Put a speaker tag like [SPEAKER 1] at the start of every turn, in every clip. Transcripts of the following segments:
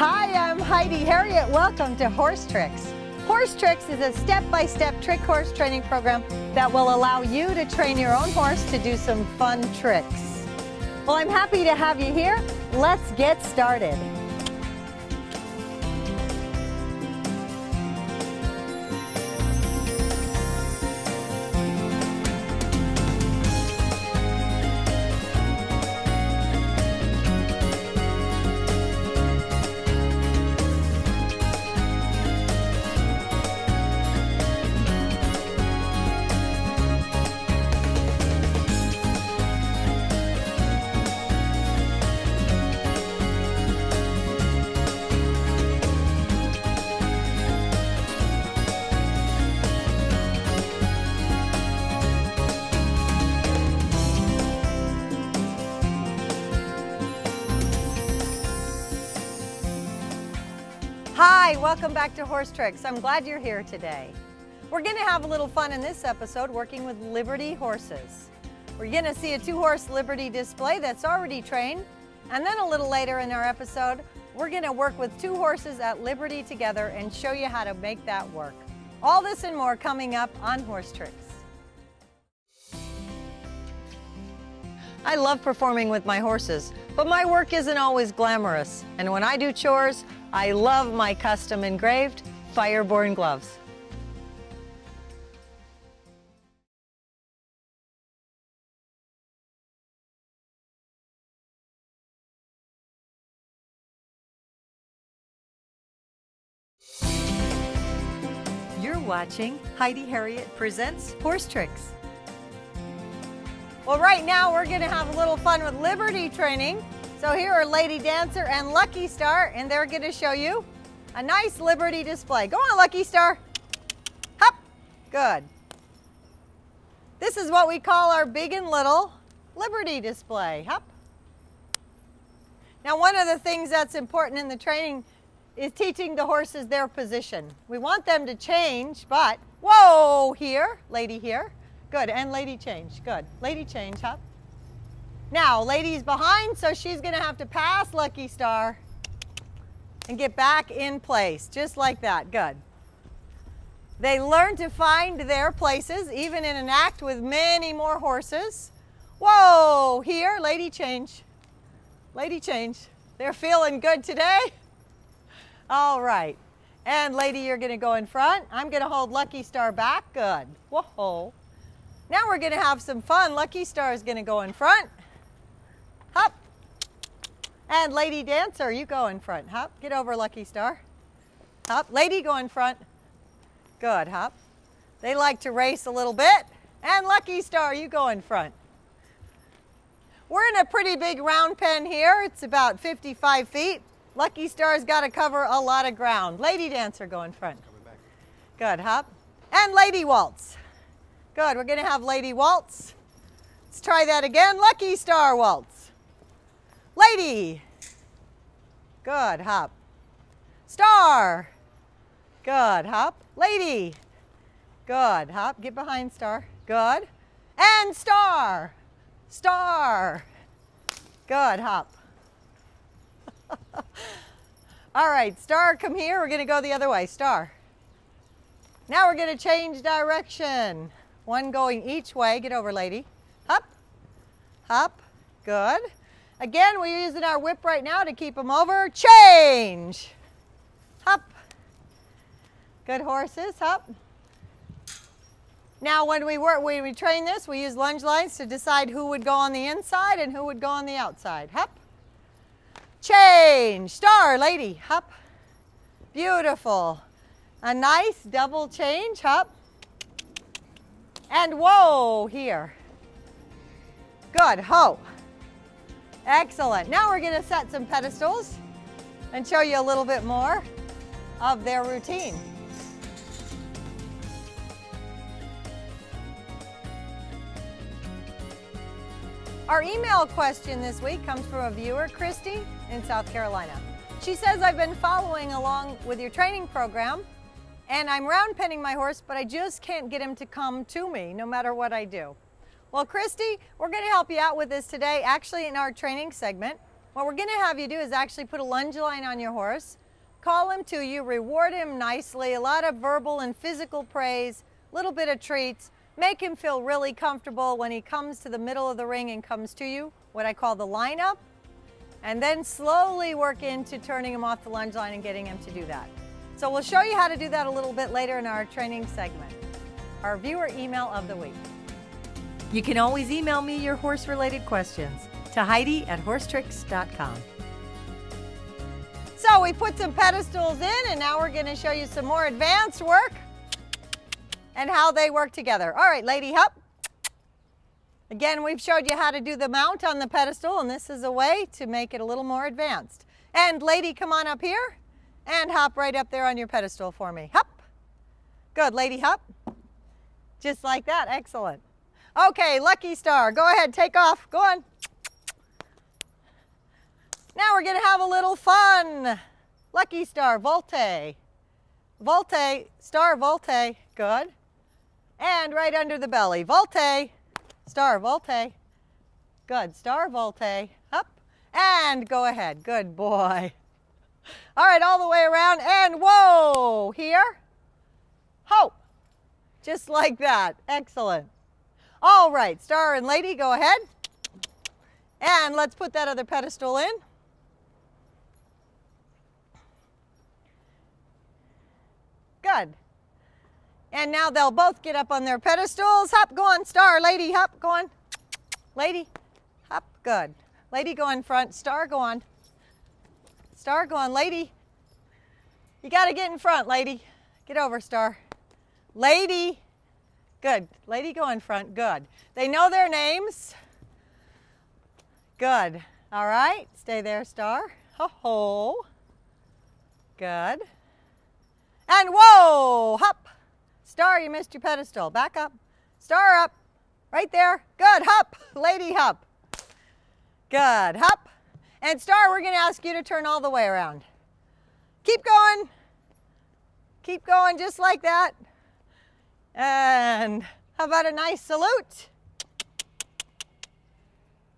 [SPEAKER 1] Hi, I'm Heidi Herriott. Welcome to HorseTrix. HorseTrix is a step-by-step trick horse training program that will allow you to train your own horse to do some fun tricks. Well, I'm happy to have you here. Let's get started. Hi, welcome back to HorseTrix. I'm glad you're here today. We're going to have a little fun in this episode working with Liberty horses. We're going to see a two-horse Liberty display that's already trained, and then a little later in our episode, we're going to work with two horses at Liberty together and show you how to make that work. All this and more coming up on HorseTrix. I love performing with my horses, but my work isn't always glamorous, and when I do chores, I love my custom engraved Fireborn gloves. You're watching Heidi Herriott Presents HorseTrix. Well, right now we're going to have a little fun with Liberty training. So here are Lady Dancer and Lucky Star, and they're going to show you a nice Liberty display. Go on, Lucky Star. Hop. Good. This is what we call our big and little Liberty display. Hop. Now, one of the things that's important in the training is teaching the horses their position. We want them to change, but whoa, here, lady here. Good, and lady change. Good. Lady change, hop. Now, lady's behind, so she's going to have to pass Lucky Star and get back in place, just like that. Good. They learn to find their places, even in an act with many more horses. Whoa, here, lady change. Lady change. They're feeling good today. All right. And lady, you're going to go in front. I'm going to hold Lucky Star back. Good. Whoa. Now we're going to have some fun. Lucky Star is going to go in front. Hop. And Lady Dancer, you go in front. Hop. Get over, Lucky Star. Hop. Lady, go in front. Good. Hop. They like to race a little bit. And Lucky Star, you go in front. We're in a pretty big round pen here. It's about 55 feet. Lucky Star's got to cover a lot of ground. Lady Dancer, go in front. Good. Hop. And Lady Waltz. Good. We're going to have Lady Waltz. Let's try that again. Lucky Star Waltz. Lady. Good. Hop. Star. Good. Hop. Lady. Good. Hop. Get behind Star. Good. And Star. Star. Good. Hop. All right. Star, come here. We're going to go the other way. Star. Now we're going to change direction. One going each way. Get over, lady. Hop. Hop. Good. Again, we're using our whip right now to keep them over. Change. Hop. Good horses. Hop. Now, when we train this, we use lunge lines to decide who would go on the inside and who would go on the outside. Hop. Change. Star, lady. Hop. Beautiful. A nice double change. Hop. And whoa, here. Good. Ho. Excellent. Now we're going to set some pedestals and show you a little bit more of their routine. Our email question this week comes from a viewer, Christy, in South Carolina. She says, I've been following along with your training program, and I'm round penning my horse, but I just can't get him to come to me no matter what I do. Well, Christy, we're going to help you out with this today, actually in our training segment. What we're going to have you do is actually put a lunge line on your horse, call him to you, reward him nicely, a lot of verbal and physical praise, a little bit of treats, make him feel really comfortable when he comes to the middle of the ring and comes to you, what I call the lineup, and then slowly work into turning him off the lunge line and getting him to do that. So we'll show you how to do that a little bit later in our training segment, our viewer email of the week. You can always email me your horse-related questions to Heidi@HorseTrix.com. So we put some pedestals in, and now we're going to show you some more advanced work and how they work together. All right, lady, hop. Again, we've showed you how to do the mount on the pedestal, and this is a way to make it a little more advanced. And lady, come on up here and hop right up there on your pedestal for me. Hop. Good, lady, hop. Just like that, excellent. Okay, Lucky Star, go ahead, take off, go on. Now we're going to have a little fun. Lucky Star, volte. Volte, star, volte, good. And right under the belly, volte, star, volte. Good, star, volte, up. And go ahead, good boy. All right, all the way around, and whoa, here. Ho, just like that, excellent. All right, star and lady, go ahead. And let's put that other pedestal in. Good. And now they'll both get up on their pedestals. Hop, go on, star, lady, hop, go on. Lady, hop, good. Lady, go in front, star, go on. Star, go on, lady. You got to get in front, lady. Get over, star. Lady, good. Lady, go in front, good. They know their names. Good. All right, stay there, star. Ho-ho. Good. And whoa, hop. Star, you missed your pedestal. Back up. Star up. Right there. Good, hop. Lady, hop. Good, hop. And star, we're going to ask you to turn all the way around. Keep going. Keep going just like that. And how about a nice salute?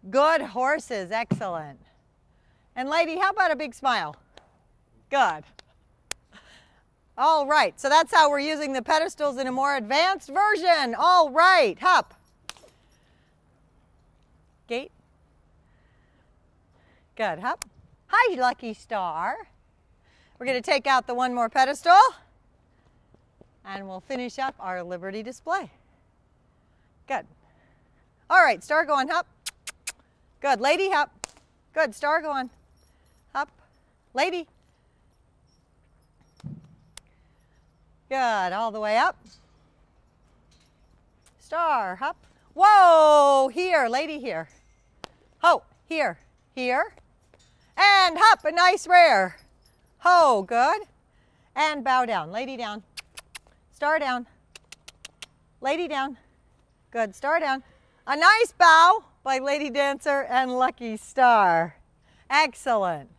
[SPEAKER 1] Good horses, excellent. And lady, how about a big smile? Good. All right, so that's how we're using the pedestals in a more advanced version. All right, hop. Gate. Good, hop. Hi, Lucky Star. We're going to take out the one more pedestal, and we'll finish up our Liberty display. Good. All right, star, go on, hop. Good, lady, hop. Good, star, go on. Hop. Lady. Good, all the way up. Star, hop. Whoa, here, lady, here. Ho, here, here. And hop, a nice rear. Ho, good. And bow down, lady down. Star down. Lady down. Good, star down. A nice bow by Lady Dancer and Lucky Star. Excellent.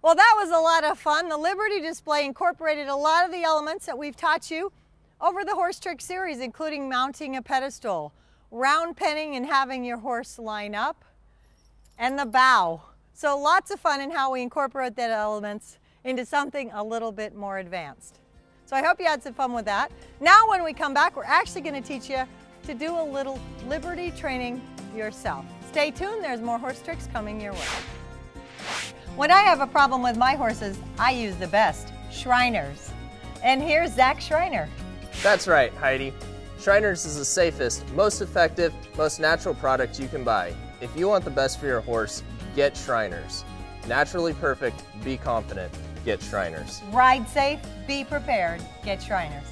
[SPEAKER 1] Well, that was a lot of fun. The Liberty display incorporated a lot of the elements that we've taught you over the HorseTrix series, including mounting a pedestal, round penning and having your horse line up, and the bow. So lots of fun in how we incorporate that elements into something a little bit more advanced. So I hope you had some fun with that. Now when we come back, we're actually going to teach you to do a little Liberty training yourself. Stay tuned, there's more HorseTrix coming your way. When I have a problem with my horses, I use the best, Shriners. And here's Zach Shriner.
[SPEAKER 2] That's right, Heidi. Shriners is the safest, most effective, most natural product you can buy. If you want the best for your horse, get Shriners. Naturally perfect, be confident, get Shriners.
[SPEAKER 1] Ride safe, be prepared, get Shriners.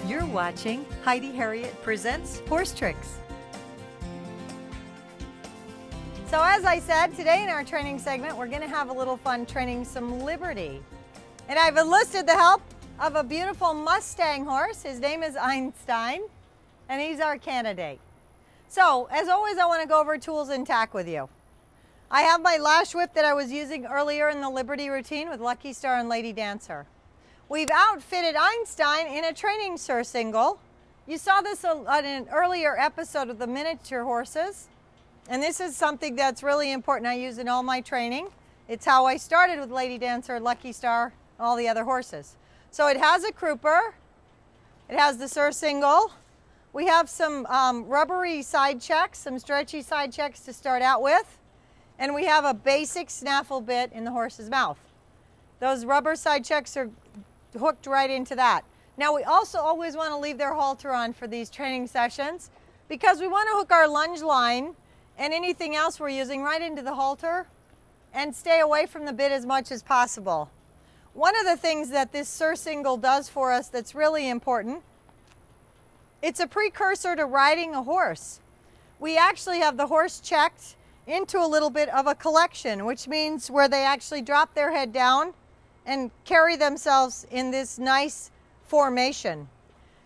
[SPEAKER 1] You're watching Heidi Herriott Presents HorseTrix. So as I said, today in our training segment, we're going to have a little fun training some Liberty. And I've enlisted the help of a beautiful Mustang horse. His name is Einstein, and he's our candidate. So, as always, I want to go over tools and tack with you. I have my lash whip that I was using earlier in the Liberty routine with Lucky Star and Lady Dancer. We've outfitted Einstein in a training surcingle. You saw this on an earlier episode of the miniature horses, and this is something that's really important I use in all my training. It's how I started with Lady Dancer, Lucky Star, and all the other horses. So it has a crupper, it has the surcingle. We have some rubbery side checks, some stretchy side checks to start out with. And we have a basic snaffle bit in the horse's mouth. Those rubber side checks are hooked right into that. Now we also always want to leave their halter on for these training sessions because we want to hook our lunge line and anything else we're using right into the halter and stay away from the bit as much as possible. One of the things that this surcingle does for us that's really important, it's a precursor to riding a horse. We actually have the horse checked into a little bit of a collection, which means where they actually drop their head down and carry themselves in this nice formation.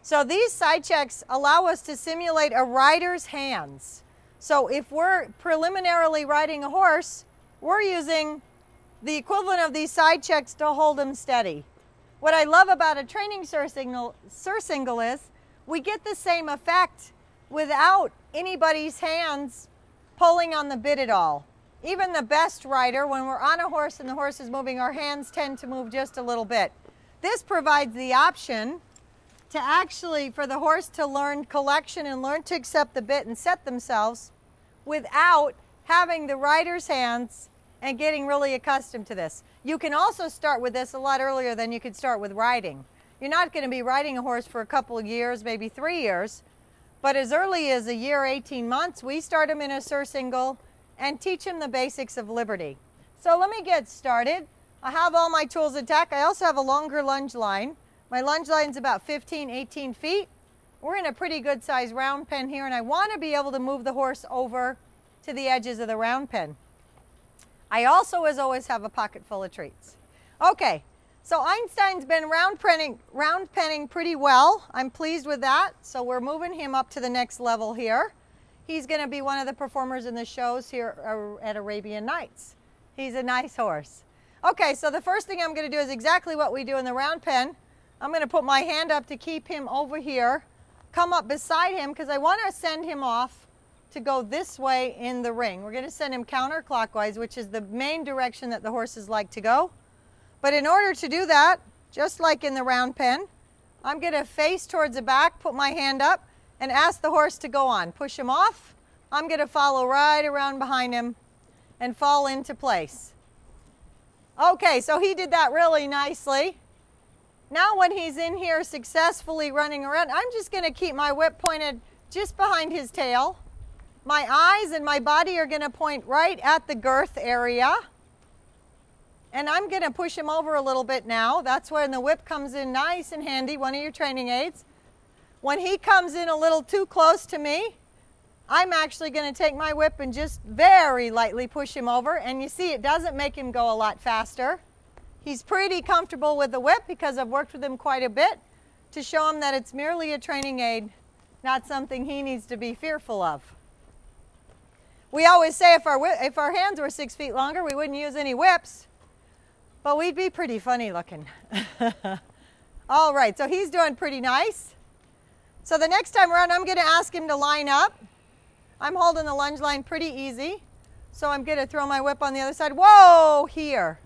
[SPEAKER 1] So these side checks allow us to simulate a rider's hands. So if we're preliminarily riding a horse, we're using the equivalent of these side checks to hold them steady. What I love about a training surcingle is we get the same effect without anybody's hands pulling on the bit at all. Even the best rider, when we're on a horse and the horse is moving, our hands tend to move just a little bit. This provides the option to actually, for the horse to learn collection and learn to accept the bit and set themselves without having the rider's hands and getting really accustomed to this. You can also start with this a lot earlier than you could start with riding. You're not going to be riding a horse for a couple of years, maybe 3 years. But as early as a year, 18 months, we start them in a surcingle and teach them the basics of Liberty. So let me get started. I have all my tools in tack. I also have a longer lunge line. My lunge line's about 15, 18 feet. We're in a pretty good size round pen here, and I want to be able to move the horse over to the edges of the round pen. I also, as always, have a pocket full of treats. Okay. So Einstein's been round penning pretty well. I'm pleased with that. So we're moving him up to the next level here. He's going to be one of the performers in the shows here at Arabian Nights. He's a nice horse. Okay, so the first thing I'm going to do is exactly what we do in the round pen. I'm going to put my hand up to keep him over here, come up beside him because I want to send him off to go this way in the ring. We're going to send him counterclockwise, which is the main direction that the horses like to go. But in order to do that, just like in the round pen, I'm going to face towards the back, put my hand up, and ask the horse to go on. Push him off. I'm going to follow right around behind him and fall into place. Okay, so he did that really nicely. Now when he's in here successfully running around, I'm just going to keep my whip pointed just behind his tail. My eyes and my body are going to point right at the girth area. And I'm going to push him over a little bit now. That's when the whip comes in nice and handy, one of your training aids. When he comes in a little too close to me, I'm actually going to take my whip and just very lightly push him over. And you see, it doesn't make him go a lot faster. He's pretty comfortable with the whip because I've worked with him quite a bit to show him that it's merely a training aid, not something he needs to be fearful of. We always say if our hands were 6 feet longer, we wouldn't use any whips. But we'd be pretty funny looking. All right, so he's doing pretty nice. So the next time around, I'm going to ask him to line up. I'm holding the lunge line pretty easy. So I'm going to throw my whip on the other side. Whoa, here,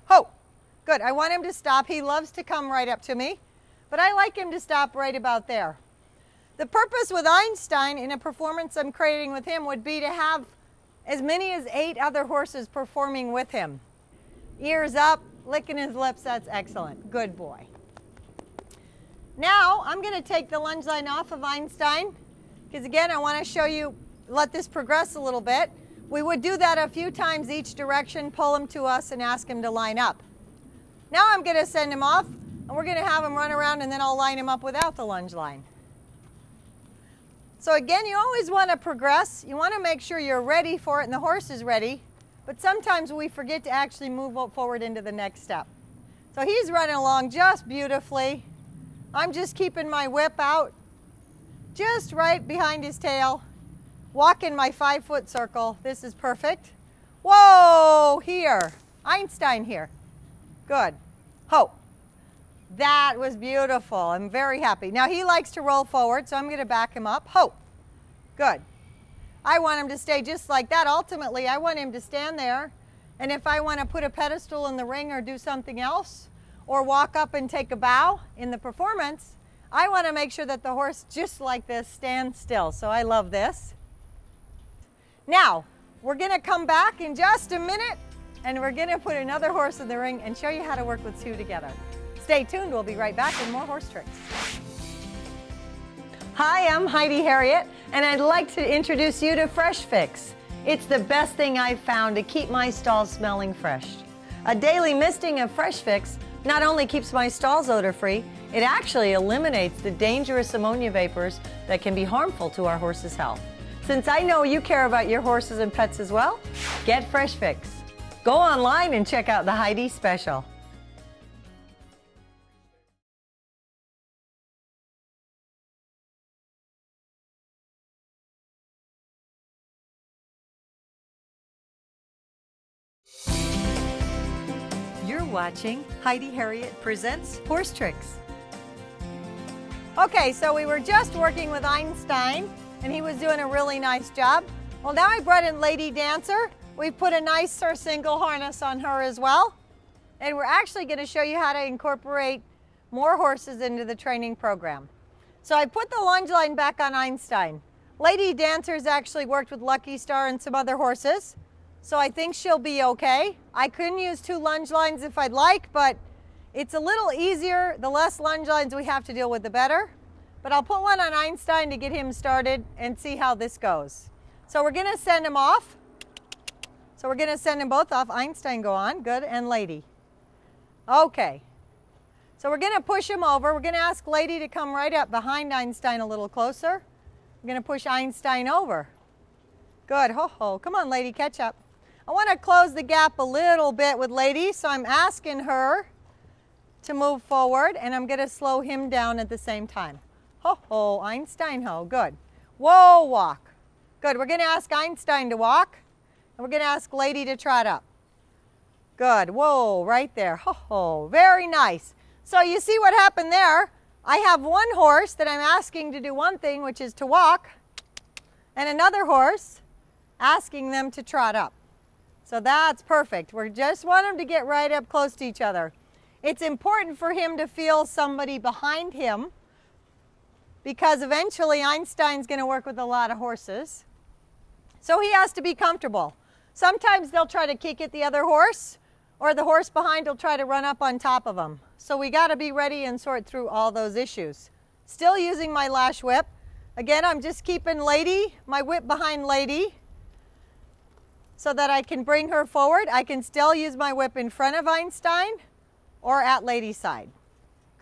[SPEAKER 1] ho. Good, I want him to stop. He loves to come right up to me, but I like him to stop right about there. The purpose with Einstein in a performance I'm creating with him would be to have as many as 8 other horses performing with him. Ears up, licking his lips, that's excellent. Good boy. Now I'm going to take the lunge line off of Einstein because again I want to show you, let this progress a little bit. We would do that a few times each direction, pull him to us and ask him to line up. Now I'm going to send him off and we're going to have him run around and then I'll line him up without the lunge line. So again, you always want to progress. You want to make sure you're ready for it and the horse is ready. But sometimes we forget to actually move forward into the next step. So he's running along just beautifully. I'm just keeping my whip out just right behind his tail walk in my 5-foot circle. This is perfect. Whoa, here. Einstein here. Good. Ho. That was beautiful. I'm very happy. Now he likes to roll forward, so I'm going to back him up. Ho. Good. I want him to stay just like that. Ultimately, I want him to stand there. And if I want to put a pedestal in the ring or do something else, or walk up and take a bow in the performance, I want to make sure that the horse, just like this, stands still. So I love this. Now, we're going to come back in just a minute, and we're going to put another horse in the ring and show you how to work with two together. Stay tuned. We'll be right back with more horse tricks. Hi, I'm Heidi Herriott, and I'd like to introduce you to HorseTrix. It's the best thing I've found to keep my stalls smelling fresh. A daily misting of HorseTrix not only keeps my stalls odor-free, it actually eliminates the dangerous ammonia vapors that can be harmful to our horses' health. Since I know you care about your horses and pets as well, get HorseTrix. Go online and check out the Heidi special. You're watching Heidi Herriott Presents HorseTrix. Okay, so we were just working with Einstein, and he was doing a really nice job. Well, now I brought in Lady Dancer. We've put a nice single harness on her as well. And we're actually going to show you how to incorporate more horses into the training program. So I put the lunge line back on Einstein. Lady Dancer's actually worked with Lucky Star and some other horses, so I think she'll be okay. I couldn't use 2 lunge lines if I'd like, but it's a little easier. The less lunge lines we have to deal with, the better. But I'll put one on Einstein to get him started and see how this goes. So we're going to send him off. So we're going to send them both off. Einstein, go on. Good. And Lady. Okay. So we're going to push him over. We're going to ask Lady to come right up behind Einstein a little closer. We're going to push Einstein over. Good. Ho, ho. Come on, Lady, catch up. I want to close the gap a little bit with Lady, so I'm asking her to move forward, and I'm going to slow him down at the same time. Ho, ho. Einstein, ho. Good. Whoa, walk. Good. We're going to ask Einstein to walk. And we're going to ask Lady to trot up. Good. Whoa, right there. Ho, ho. Very nice. So you see what happened there? I have one horse that I'm asking to do one thing, which is to walk, and another horse asking them to trot up. So that's perfect. We just want them to get right up close to each other. It's important for him to feel somebody behind him, because eventually Einstein's going to work with a lot of horses. So he has to be comfortable. Sometimes they'll try to kick at the other horse, or the horse behind will try to run up on top of them. So we got to be ready and sort through all those issues. Still using my lash whip. Again, I'm just keeping Lady, my whip behind Lady, so that I can bring her forward. I can still use my whip in front of Einstein or at Lady's side.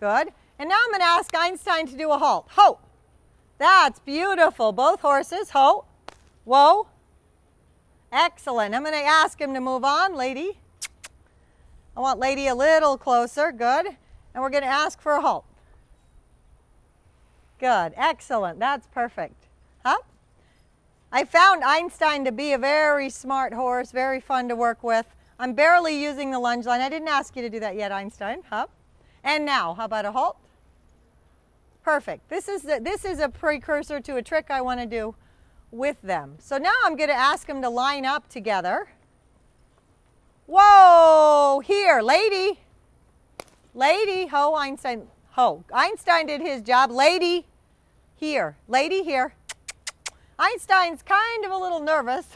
[SPEAKER 1] Good. And now I'm going to ask Einstein to do a halt. Ho! That's beautiful. Both horses. Ho! Whoa! Excellent. I'm going to ask him to move on. Lady. I want Lady a little closer. Good. And we're going to ask for a halt. Good. Excellent. That's perfect. Huh? I found Einstein to be a very smart horse, very fun to work with. I'm barely using the lunge line. I didn't ask you to do that yet, Einstein. Huh? And now, how about a halt? Perfect. This is a precursor to a trick I want to do with them. So now I'm going to ask them to line up together. Whoa! Here, Lady. Lady, ho, Einstein, ho. Einstein did his job. Lady, here. Lady, here. Einstein's kind of a little nervous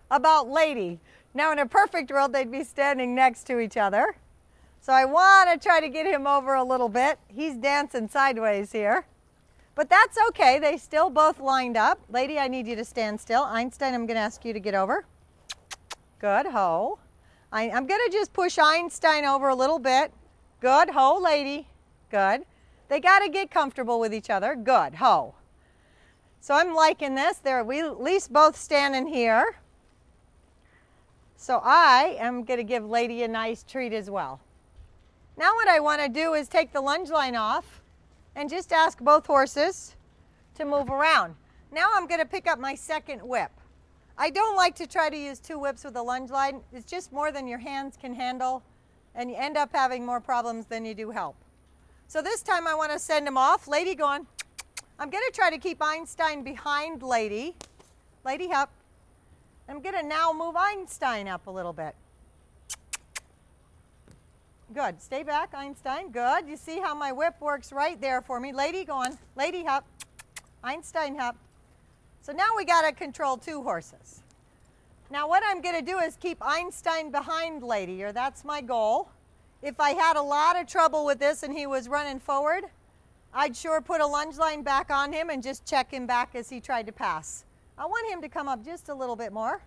[SPEAKER 1] about Lady. Now in a perfect world, they'd be standing next to each other. So I want to try to get him over a little bit. He's dancing sideways here. But that's okay. They still both lined up. Lady, I need you to stand still. Einstein, I'm going to ask you to get over. Good, ho. I'm going to just push Einstein over a little bit. Good, ho, Lady. Good. They got to get comfortable with each other. Good, ho. So I'm liking this. We at least both standing here. So I am going to give Lady a nice treat as well. Now what I want to do is take the lunge line off and just ask both horses to move around. Now I'm going to pick up my second whip. I don't like to try to use 2 whips with a lunge line. It's just more than your hands can handle, and you end up having more problems than you do help. So this time I want to send him off. Lady going. I'm going to try to keep Einstein behind Lady. Lady up. I'm going to now move Einstein up a little bit. Good. Stay back, Einstein. Good. You see how my whip works right there for me. Lady going. Lady up. Einstein up. So now we got to control 2 horses. Now what I'm going to do is keep Einstein behind Lady, or that's my goal. If I had a lot of trouble with this and he was running forward, I'd sure put a lunge line back on him and just check him back as he tried to pass. I want him to come up just a little bit more.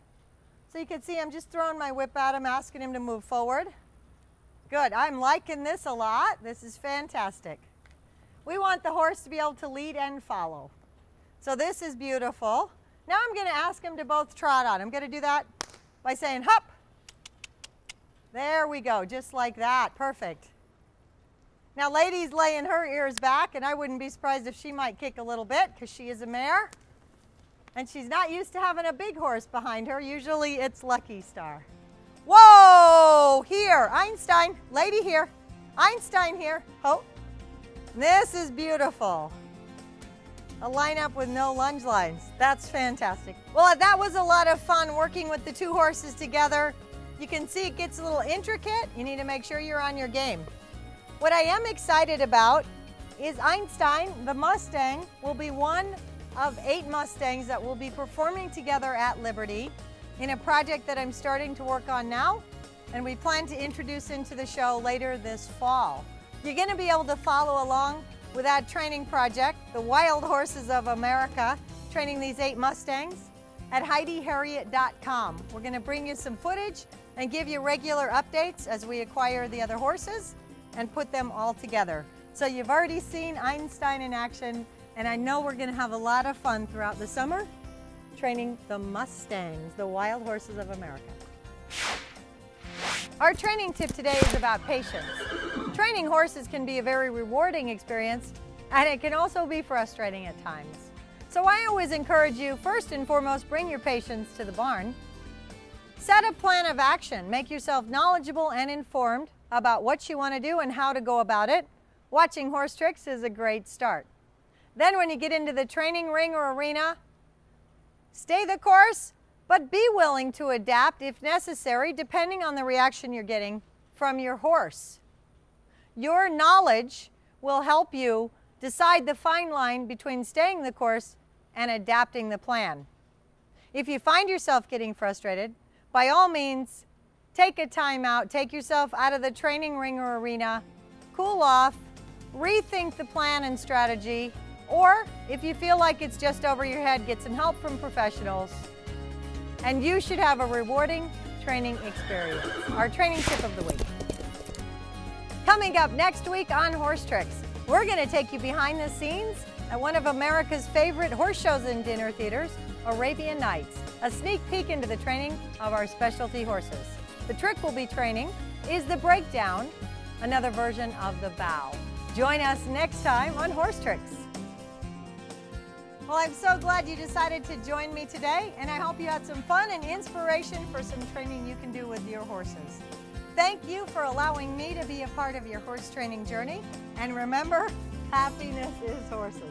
[SPEAKER 1] So you can see I'm just throwing my whip at him, asking him to move forward. Good. I'm liking this a lot. This is fantastic. We want the horse to be able to lead and follow. So this is beautiful. Now I'm going to ask him to both trot on. I'm going to do that by saying hop. There we go, just like that. Perfect. Now Lady's laying her ears back, and I wouldn't be surprised if she might kick a little bit because she is a mare. And she's not used to having a big horse behind her. Usually it's Lucky Star. Whoa! Here, Einstein. Lady here. Einstein here. Oh, this is beautiful. A lineup with no lunge lines. That's fantastic. Well, that was a lot of fun working with the 2 horses together. You can see it gets a little intricate. You need to make sure you're on your game. What I am excited about is Einstein, the Mustang, will be one of 8 Mustangs that will be performing together at Liberty in a project that I'm starting to work on now, and we plan to introduce into the show later this fall. You're going to be able to follow along with that training project, the Wild Horses of America, training these 8 Mustangs at HeidiHerriott.com. We're going to bring you some footage and give you regular updates as we acquire the other horses and put them all together. So you've already seen Einstein in action, and I know we're going to have a lot of fun throughout the summer training the Mustangs, the Wild Horses of America. Our training tip today is about patience. Training horses can be a very rewarding experience, and it can also be frustrating at times. So I always encourage you, first and foremost, bring your patience to the barn. Set a plan of action. Make yourself knowledgeable and informed about what you want to do and how to go about it. Watching HorseTrix is a great start. Then when you get into the training ring or arena, stay the course, but be willing to adapt if necessary, depending on the reaction you're getting from your horse. Your knowledge will help you decide the fine line between staying the course and adapting the plan. If you find yourself getting frustrated, by all means, take a time out, take yourself out of the training ring or arena, cool off, rethink the plan and strategy, or if you feel like it's just over your head, get some help from professionals. And you should have a rewarding training experience. Our training tip of the week. Coming up next week on HorseTrix, we're going to take you behind the scenes at one of America's favorite horse shows and dinner theaters, Arabian Nights. A sneak peek into the training of our specialty horses. The trick we'll be training is the breakdown, another version of the bow. Join us next time on HorseTrix. Well, I'm so glad you decided to join me today, and I hope you had some fun and inspiration for some training you can do with your horses. Thank you for allowing me to be a part of your horse training journey, and remember, happiness is horses.